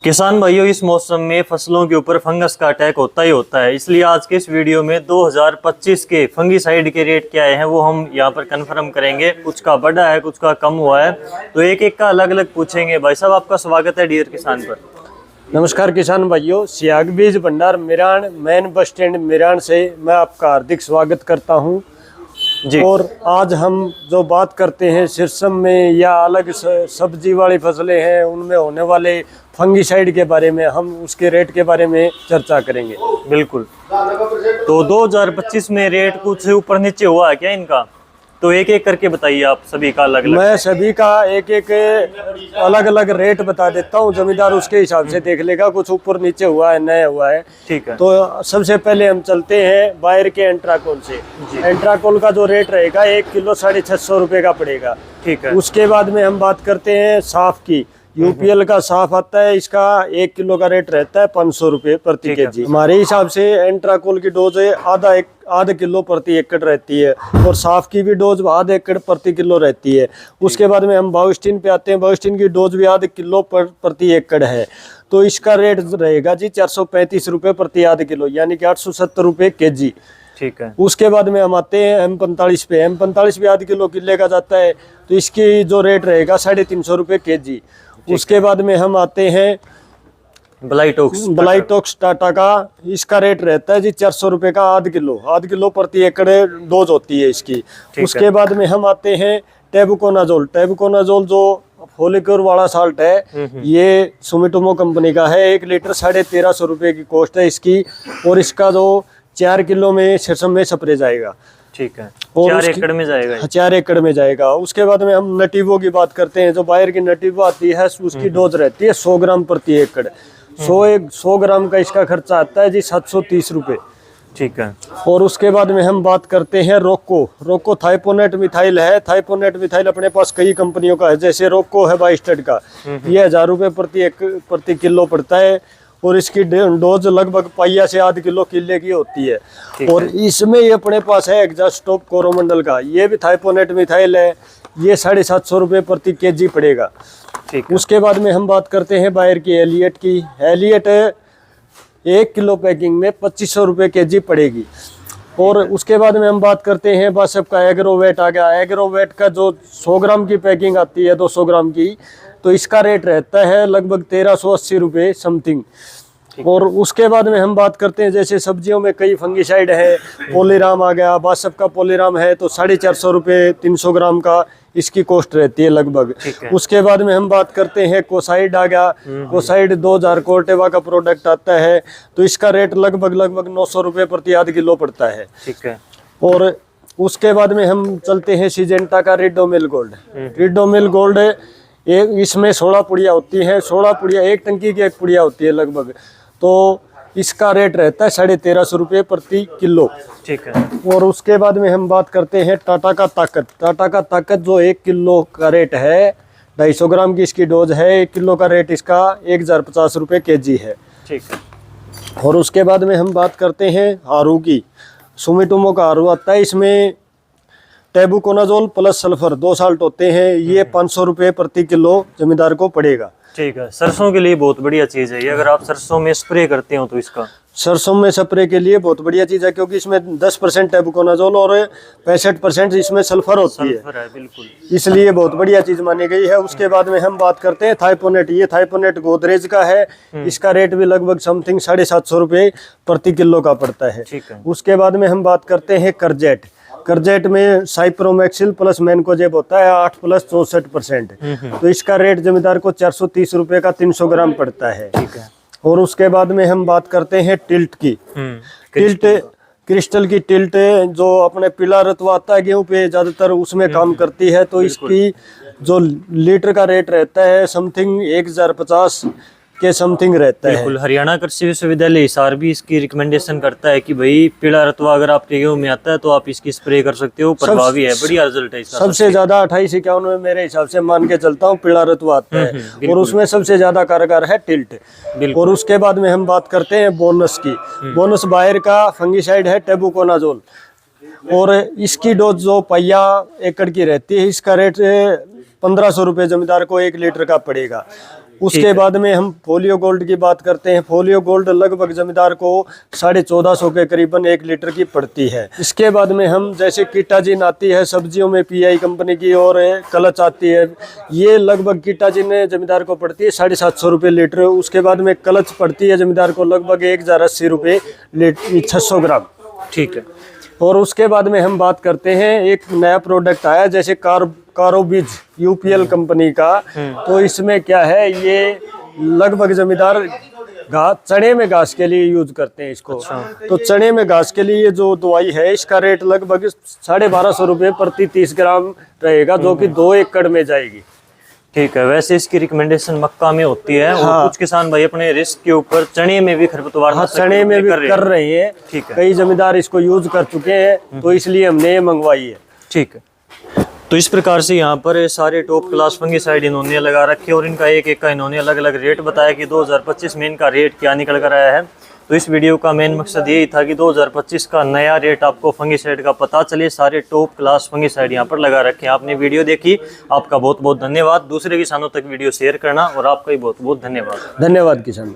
किसान भाइयों, इस मौसम में फसलों के ऊपर फंगस का अटैक होता ही होता है। इसलिए आज के इस वीडियो में 2025 के फंगीसाइड के रेट क्या आए हैं वो हम यहाँ पर कंफर्म करेंगे। कुछ का बढ़ा है, कुछ का कम हुआ है, तो एक एक का अलग अलग पूछेंगे। भाई साहब, आपका स्वागत है डियर किसान पर। नमस्कार किसान भाइयों, सियाग बीज भंडार Miran main bus stand Miran से मैं आपका हार्दिक स्वागत करता हूं जी। और आज हम जो बात करते हैं शीर्षम में या अलग सब्जी वाली फसलें हैं उनमें होने वाले फंगीसाइड के बारे में, हम उसके रेट के बारे में चर्चा करेंगे। बिल्कुल। तो 2025 में रेट कुछ ऊपर नीचे हुआ है क्या इनका? तो एक एक करके बताइए आप, सभी का अलग अलग। मैं सभी का एक एक अलग अलग रेट बता देता हूँ, जमींदार उसके हिसाब से देख लेगा कुछ ऊपर नीचे हुआ है नया हुआ है। ठीक है। तो सबसे पहले हम चलते हैं बायर के एंट्राकोल से। एंट्राकोल का जो रेट रहेगा 1 किलो 650 रुपये का पड़ेगा। ठीक है। उसके बाद में हम बात करते हैं साफ की। यूपीएल का साफ आता है, इसका 1 किलो का रेट रहता है 500 रुपये प्रति केजी। हमारे हिसाब से एंट्राकोल की डोज आधा किलो प्रति एकड़ रहती है और साफ की भी डोज आधा एकड़ प्रति किलो रहती है। उसके बाद में हम बाउस्टीन पे आते हैं। बाउस्टीन की डोज भी आधा किलो प्रति एकड़ है, तो इसका रेट रहेगा जी 435 रुपये प्रति आधा किलो, यानी कि 870 रुपये केजी। ठीक है। उसके बाद में हम आते हैं M45 पे। M45 भी आधा किलो किले का जाता है, तो इसकी जो रेट रहेगा 350 रुपये केजी। उसके बाद में हम आते हैं ब्लाइटॉक्स टाटा का। इसका रेट रहता है जी 400 रुपये का आधा किलो प्रति एकड़ डोज होती है इसकी। उसके बाद में हम आते हैं टेबुकोनाजोल। टेबुकोनाजोल जो फॉलिक्योर वाला साल्ट है, ये सुमिटोमो कंपनी का है। 1 लीटर 1350 रुपये की कॉस्ट है इसकी, और इसका जो 4 किलो में शीर्षम में स्प्रे जाएगा। ठीक है। और 4 एकड़ में जाएगा। 4 एकड़ में जाएगा। उसके बाद में हम नटीवो की बात करते हैं। जो बायर की नटीवो आती है उसकी डोज रहती है 100 ग्राम प्रति एकड़। 100 ग्राम का इसका खर्चा आता है जी 730 रुपये। ठीक है। और उसके बाद में हम बात करते हैं रोको थाइपोनेट मिथाइल है। थाइपोनेट मिथाइल अपने पास कई कंपनियों का है, जैसे रोको है बाइस्टेड का, ये 1000 रुपये प्रति किलो पड़ता है, और इसकी डोज लगभग पाइया से आधा किलो किले की होती है। और इसमें ये अपने पास है एग्जास्टॉप कोरोमंडल का, ये भी थाइपोनेट मिथाइल है, ये 750 रुपये प्रति केजी पड़ेगा। ठीक। उसके बाद में हम बात करते हैं बायर की एलियट की। एलियट 1 किलो पैकिंग में 2500 रुपये केजी पड़ेगी। और उसके बाद में हम बात करते हैं बस आपका एग्रोवेट आ गया। एग्रोवेट का जो 100 ग्राम की पैकिंग आती है 200 ग्राम की, तो इसका रेट रहता है लगभग 1380 रुपये समथिंग। और उसके बाद में हम बात करते हैं जैसे सब्जियों में कई फंगीसाइड है, पोलीराम आ गया, बासप का पोलीराम है, तो 450 रुपये 300 ग्राम का इसकी कॉस्ट रहती है लगभग। उसके बाद में हम बात करते हैं कोसाइड आ गया। कोसाइड 2000 कोर्टेवा का प्रोडक्ट आता है, तो इसका रेट लगभग 900 रुपये प्रति आधा किलो पड़ता है। ठीक है। और उसके बाद में हम चलते हैं सिजेंटा का रिडोमिल गोल्ड। रिडोमिल गोल्ड इसमें 16 पुड़िया होती हैं। 16 पुड़िया, 1 टंकी की 1 पुड़िया होती है लगभग, तो इसका रेट रहता है 1350 रुपये प्रति किलो। ठीक है। और उसके बाद में हम बात करते हैं टाटा का ताकत। टाटा का ताकत जो 1 किलो का रेट है, 250 ग्राम की इसकी डोज है। 1 किलो का रेट इसका 1050 रुपये केजी है। ठीक है। और उसके बाद में हम बात करते हैं हारू की। सुमिटोमो का हारू आता है, इसमें टेबुकोनाजोल प्लस सल्फर 2 साल्ट होते हैं। ये 500 रुपये प्रति किलो जमींदार को पड़ेगा। ठीक है। सरसों के लिए बहुत बढ़िया चीज है ये, अगर आप सरसों में स्प्रे करते हो तो इसका सरसों में स्प्रे के लिए बहुत बढ़िया चीज है, क्योंकि इसमें 10% टेबुकोनाजोल और 65% इसमें सल्फर होती है। बिल्कुल, इसलिए बहुत बढ़िया चीज मानी गई है। उसके बाद में हम बात करते हैं थाइपोनेट। ये थाइपोनेट गोदरेज का है, इसका रेट भी लगभग समथिंग 750 रुपये प्रति किलो का पड़ता है। उसके बाद में हम बात करते हैं करजेट। करजेट में साइप्रोमैक्सिल प्लस मैनकोजेब होता है 8 प्लस 64%, तो इसका रेट जमींदार को 430 रुपये का 300 ग्राम पड़ता है। ठीक है। और उसके बाद में हम बात करते हैं टिल्ट की। क्रिस्टल की टिल्ट जो अपने पीला रतवा आता है गेहूं पे ज्यादातर, उसमें काम करती है, तो इसकी जो लीटर का रेट रहता है समथिंग 1050 के समथिंग रहता है। बिल्कुल। हरियाणा कृषि विश्वविद्यालय हिसार भी इसकी रिकमेंडेशन करता है कि भाई पीला रतवा अगर आपके गेहूं में आता है तो आप इसकी स्प्रे कर सकते हो, प्रभावी है, बढ़िया रिजल्ट है इसका। सबसे ज्यादा 28-51 में मेरे हिसाब से मान के चलता हूँ पीला रतवा आता है, और उसमें सबसे ज्यादा कारगर है टिल्ट। और उसके बाद में हम बात करते हैं बोनस की। बोनस बायर का फंगीसाइड है टेबुकोनाजोल, और इसकी डोज जो पाइया एकड़ की रहती है, इसका रेट 1500 रुपये जमींदार को 1 लीटर का पड़ेगा। उसके बाद में हम फोलियो गोल्ड की बात करते हैं। फोलियो गोल्ड लगभग जमींदार को 1450 के करीबन 1 लीटर की पड़ती है। इसके बाद में हम जैसे कीटाजिन आती है सब्जियों में, PI कंपनी की, और क्लच आती है, ये लगभग कीटाजिन जमींदार को पड़ती है 750 रुपये लीटर। उसके बाद में क्लच पड़ती है जमींदार को लगभग 1080 रुपये 600 ग्राम। ठीक है। और उसके बाद में हम बात करते हैं, एक नया प्रोडक्ट आया जैसे कारोबीज UPL कंपनी का। तो इसमें क्या है, ये लगभग जमींदार चने में घास के लिए यूज करते हैं इसको। तो चने में घास के लिए जो दवाई है इसका रेट लगभग 1250 रुपये प्रति 30 ग्राम रहेगा, जो कि 2 एकड़ में जाएगी। ठीक है। वैसे इसकी रिकमेंडेशन मक्का में होती है, और कुछ किसान भाई अपने रिस्क के ऊपर चने में भी खरपतवार चने में भी कर रहे हैं। ठीक है। कई जमींदार इसको यूज कर चुके हैं, तो इसलिए हमने ये मंगवाई है। ठीक है। तो इस प्रकार से यहाँ पर सारे टॉप क्लास फंगिसाइड इन्होंने लगा रखे, और इनका एक एक का इन्होंने अलग अलग रेट बताया कि 2025 में इनका रेट क्या निकल कर आया है। तो इस वीडियो का मेन मकसद यही था कि 2025 का नया रेट आपको फंगिसाइड का पता चले। सारे टॉप क्लास फंगिसाइड यहाँ पर लगा रखे हैं। आपने वीडियो देखी, आपका बहुत बहुत धन्यवाद। दूसरे किसानों तक वीडियो शेयर करना, और आपका भी बहुत बहुत धन्यवाद। धन्यवाद किसान।